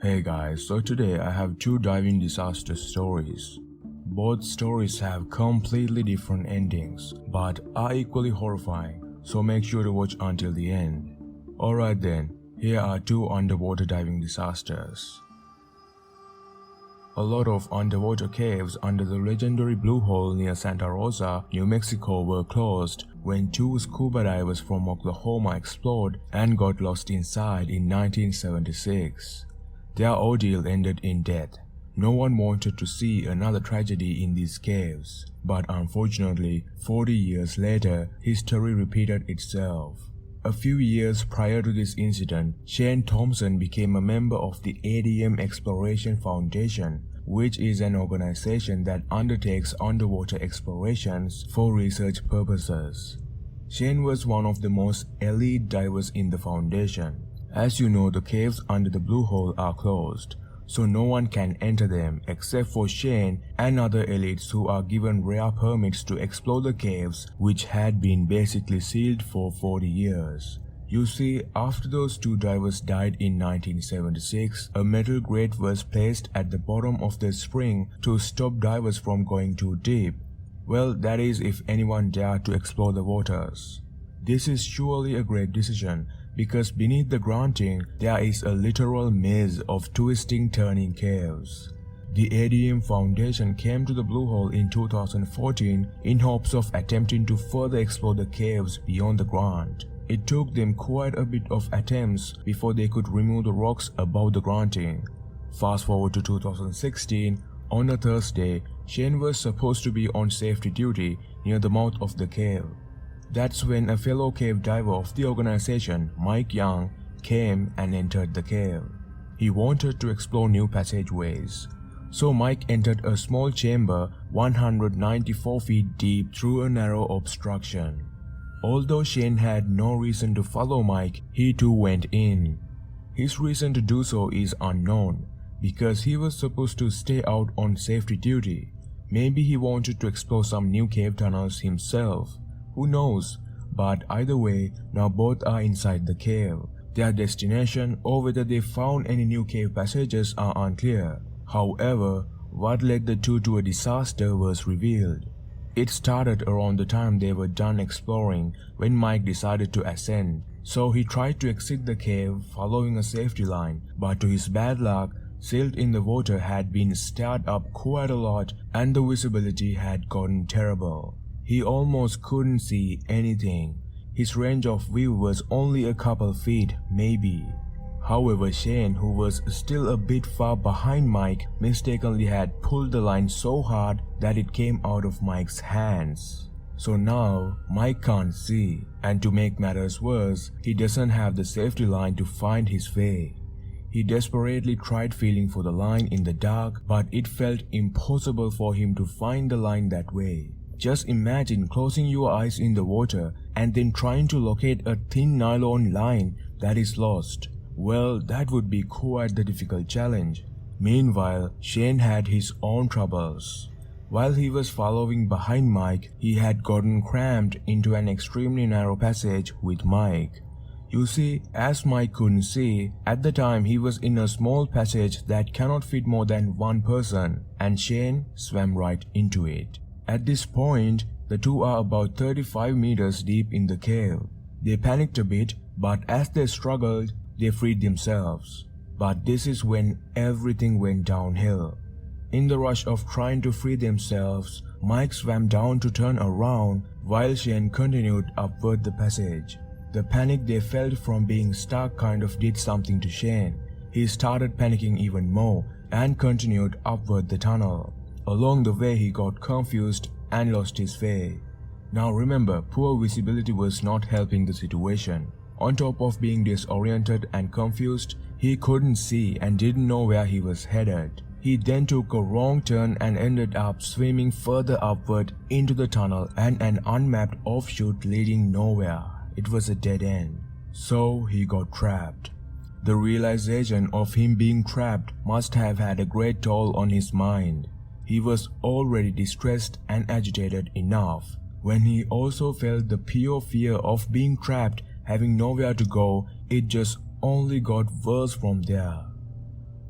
Hey guys, so today I have two diving disaster stories. Both stories have completely different endings, but are equally horrifying, so make sure to watch until the end. Alright then, here are two underwater diving disasters. A lot of underwater caves under the legendary Blue Hole near Santa Rosa, New Mexico were closed when two scuba divers from Oklahoma explored and got lost inside in 1976. Their ordeal ended in death. No one wanted to see another tragedy in these caves, but unfortunately, 40 years later, history repeated itself. A few years prior to this incident, Shane Thompson became a member of the ADM Exploration Foundation, which is an organization that undertakes underwater explorations for research purposes. Shane was one of the most elite divers in the foundation. As you know, the caves under the Blue Hole are closed, so no one can enter them except for Shane and other elites who are given rare permits to explore the caves, which had been basically sealed for 40 years. You see, after those two divers died in 1976, a metal grate was placed at the bottom of the spring to stop divers from going too deep. Well, that is if anyone dared to explore the waters. This is surely a great decision, because beneath the granting, there is a literal maze of twisting, turning caves. The ADM Foundation came to the Blue Hole in 2014 in hopes of attempting to further explore the caves beyond the grant. It took them quite a bit of attempts before they could remove the rocks above the granting. Fast forward to 2016, on a Thursday, Shane was supposed to be on safety duty near the mouth of the cave. That's when a fellow cave diver of the organization, Mike Young, came and entered the cave. He wanted to explore new passageways. So Mike entered a small chamber 194 feet deep through a narrow obstruction. Although Shane had no reason to follow Mike, he too went in. His reason to do so is unknown, because he was supposed to stay out on safety duty. Maybe he wanted to explore some new cave tunnels himself. Who knows? But either way, now both are inside the cave. Their destination or whether they found any new cave passages are unclear. However, what led the two to a disaster was revealed. It started around the time they were done exploring when Mike decided to ascend. So he tried to exit the cave following a safety line, but to his bad luck, silt in the water had been stirred up quite a lot and the visibility had gotten terrible. He almost couldn't see anything. His range of view was only a couple feet, maybe. However, Shane, who was still a bit far behind Mike, mistakenly had pulled the line so hard that it came out of Mike's hands. So now, Mike can't see, and to make matters worse, he doesn't have the safety line to find his way. He desperately tried feeling for the line in the dark, but it felt impossible for him to find the line that way. Just imagine closing your eyes in the water and then trying to locate a thin nylon line that is lost. Well, that would be quite the difficult challenge. Meanwhile, Shane had his own troubles. While he was following behind Mike, he had gotten cramped into an extremely narrow passage with Mike. You see, as Mike couldn't see, at the time he was in a small passage that cannot fit more than one person, and Shane swam right into it. At this point, the two are about 35 meters deep in the cave. They panicked a bit, but as they struggled, they freed themselves. But this is when everything went downhill. In the rush of trying to free themselves, Mike swam down to turn around while Shane continued upward the passage. The panic they felt from being stuck kind of did something to Shane. He started panicking even more and continued upward the tunnel. Along the way, he got confused and lost his way. Now remember, poor visibility was not helping the situation. On top of being disoriented and confused, he couldn't see and didn't know where he was headed. He then took a wrong turn and ended up swimming further upward into the tunnel and an unmapped offshoot leading nowhere. It was a dead end. So he got trapped. The realization of him being trapped must have had a great toll on his mind. He was already distressed and agitated enough. When he also felt the pure fear of being trapped, having nowhere to go, it just only got worse from there.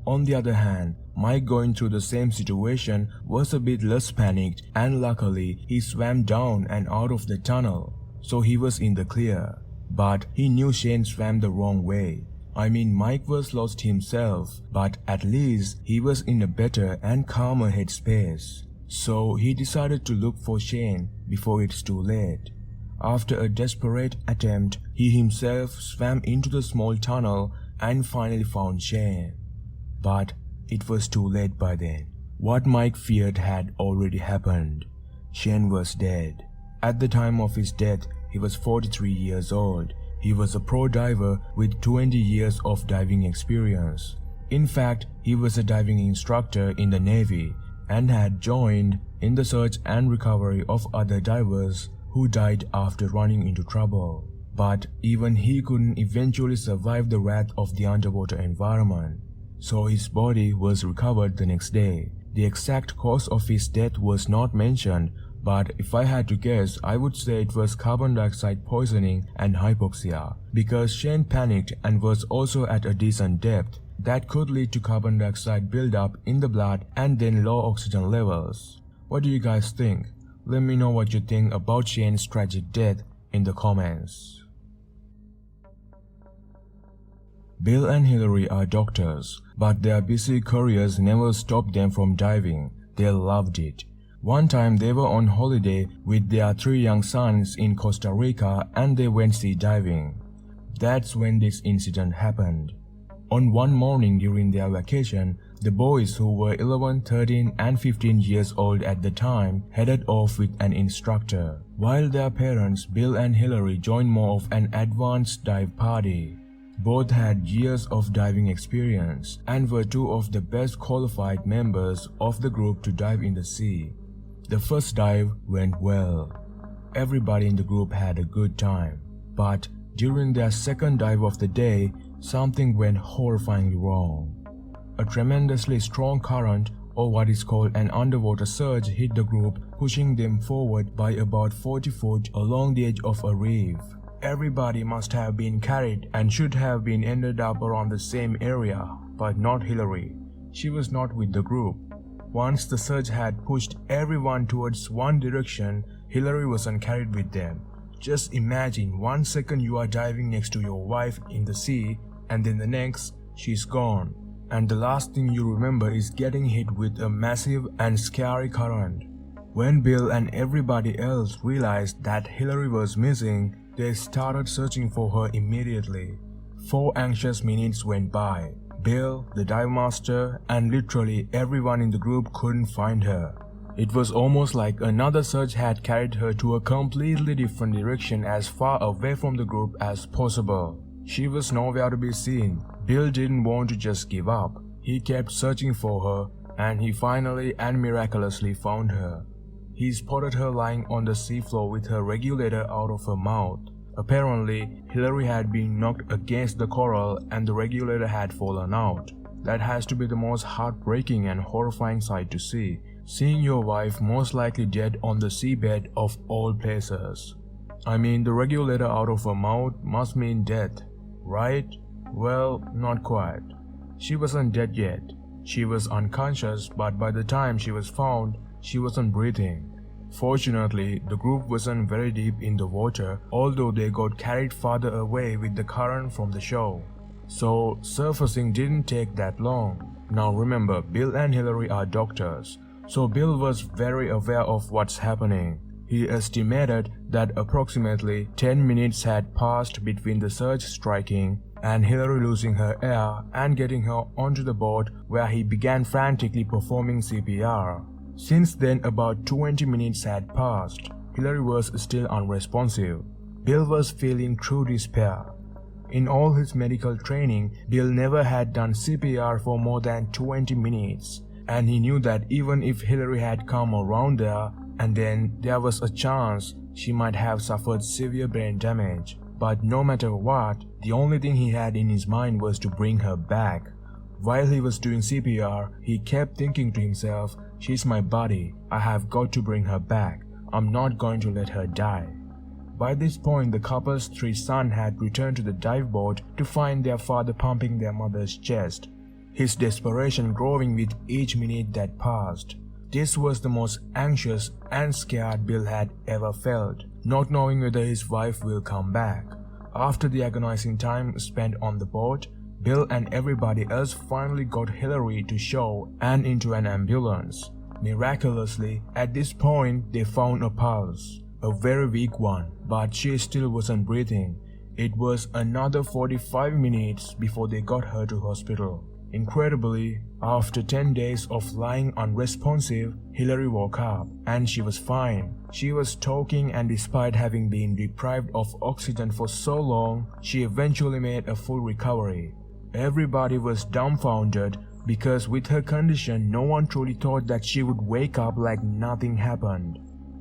On the other hand, Mike, going through the same situation, was a bit less panicked, and luckily he swam down and out of the tunnel, so he was in the clear. But he knew Shane swam the wrong way. I mean, Mike was lost himself, but at least he was in a better and calmer headspace. So he decided to look for Shane before it's too late. After a desperate attempt, he himself swam into the small tunnel and finally found Shane. But it was too late by then. What Mike feared had already happened. Shane was dead. At the time of his death, he was 43 years old. He was a pro diver with 20 years of diving experience. In fact, he was a diving instructor in the Navy and had joined in the search and recovery of other divers who died after running into trouble. But even he couldn't eventually survive the wrath of the underwater environment. So his body was recovered the next day. The exact cause of his death was not mentioned, but if I had to guess, I would say it was carbon dioxide poisoning and hypoxia, because Shane panicked and was also at a decent depth. That could lead to carbon dioxide buildup in the blood and then low oxygen levels. What do you guys think? Let me know what you think about Shane's tragic death in the comments. Bill and Hillary are doctors, but their busy careers never stopped them from diving. They loved it. One time they were on holiday with their 3 young sons in Costa Rica and they went sea diving. That's when this incident happened. On one morning during their vacation, the boys, who were 11, 13 and 15 years old at the time, headed off with an instructor, while their parents, Bill and Hillary, joined more of an advanced dive party. Both had years of diving experience and were 2 of the best qualified members of the group to dive in the sea. The first dive went well. Everybody in the group had a good time. But during their second dive of the day, something went horrifyingly wrong. A tremendously strong current, or what is called an underwater surge, hit the group, pushing them forward by about 40 feet along the edge of a reef. Everybody must have been carried and should have been ended up around the same area, but not Hillary. She was not with the group. Once the surge had pushed everyone towards one direction, Hillary wasn't carried with them. Just imagine 1 second you are diving next to your wife in the sea, and then the next, she's gone. And the last thing you remember is getting hit with a massive and scary current. When Bill and everybody else realized that Hillary was missing, they started searching for her immediately. 4 anxious minutes went by. Bill, the dive master, and literally everyone in the group couldn't find her. It was almost like another surge had carried her to a completely different direction, as far away from the group as possible. She was nowhere to be seen. Bill didn't want to just give up. He kept searching for her, and he finally and miraculously found her. He spotted her lying on the seafloor with her regulator out of her mouth. Apparently, Hillary had been knocked against the coral and the regulator had fallen out. That has to be the most heartbreaking and horrifying sight to see, seeing your wife most likely dead on the seabed of all places. I mean, the regulator out of her mouth must mean death, right? Well, not quite. She wasn't dead yet. She was unconscious, but by the time she was found, she wasn't breathing. Fortunately, the group wasn't very deep in the water, although they got carried farther away with the current from the shore. So, surfacing didn't take that long. Now remember, Bill and Hillary are doctors, so Bill was very aware of what's happening. He estimated that approximately 10 minutes had passed between the surge striking and Hillary losing her air and getting her onto the boat, where he began frantically performing CPR. Since then, about 20 minutes had passed. Hillary was still unresponsive. Bill was feeling true despair. In all his medical training, Bill never had done CPR for more than 20 minutes, and he knew that even if Hillary had come around there, and then there was a chance she might have suffered severe brain damage. But no matter what, the only thing he had in his mind was to bring her back. While he was doing CPR, he kept thinking to himself, "She's my buddy, I have got to bring her back. I'm not going to let her die." By this point, the couple's 3 sons had returned to the dive boat to find their father pumping their mother's chest. his desperation growing with each minute that passed. This was the most anxious and scared Bill had ever felt, not knowing whether his wife will come back. After the agonizing time spent on the boat, Bill and everybody else finally got Hillary to shore and into an ambulance. Miraculously, at this point they found a pulse, a very weak one, but she still wasn't breathing. It was another 45 minutes before they got her to hospital. Incredibly, after 10 days of lying unresponsive, Hillary woke up and she was fine. She was talking, and despite having been deprived of oxygen for so long, she eventually made a full recovery. Everybody was dumbfounded because with her condition, no one truly thought that she would wake up like nothing happened.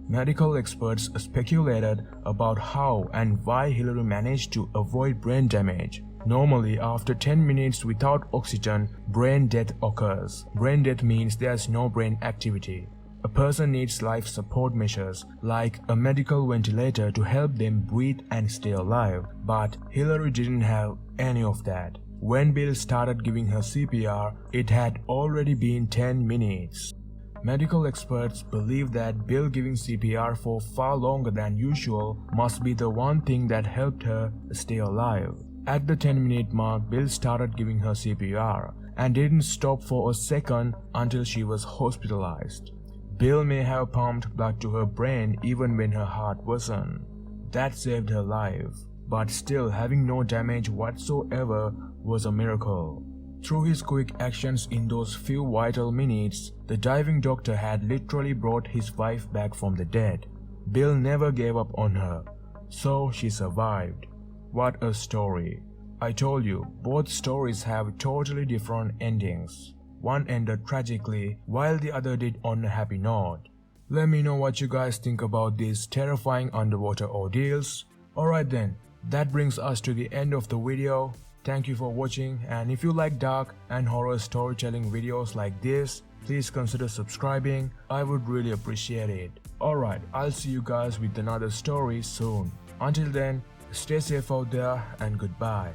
Medical experts speculated about how and why Hillary managed to avoid brain damage. Normally, after 10 minutes without oxygen, brain death occurs. Brain death means there's no brain activity. A person needs life support measures like a medical ventilator to help them breathe and stay alive. But Hillary didn't have any of that. When Bill started giving her CPR, it had already been 10 minutes. Medical experts believe that Bill giving CPR for far longer than usual must be the one thing that helped her stay alive. At the 10-minute mark, Bill started giving her CPR and didn't stop for a second until she was hospitalized. Bill may have pumped blood to her brain even when her heart wasn't. That saved her life, but still having no damage whatsoever was a miracle. Through his quick actions in those few vital minutes, the diving doctor had literally brought his wife back from the dead. Bill never gave up on her, so she survived. What a story. I told you, both stories have totally different endings. One ended tragically, while the other did on a happy note. Let me know what you guys think about these terrifying underwater ordeals. Alright then, that brings us to the end of the video. Thank you for watching, and if you like dark and horror storytelling videos like this, please consider subscribing. I would really appreciate it. Alright, I'll see you guys with another story soon. Until then, stay safe out there and goodbye.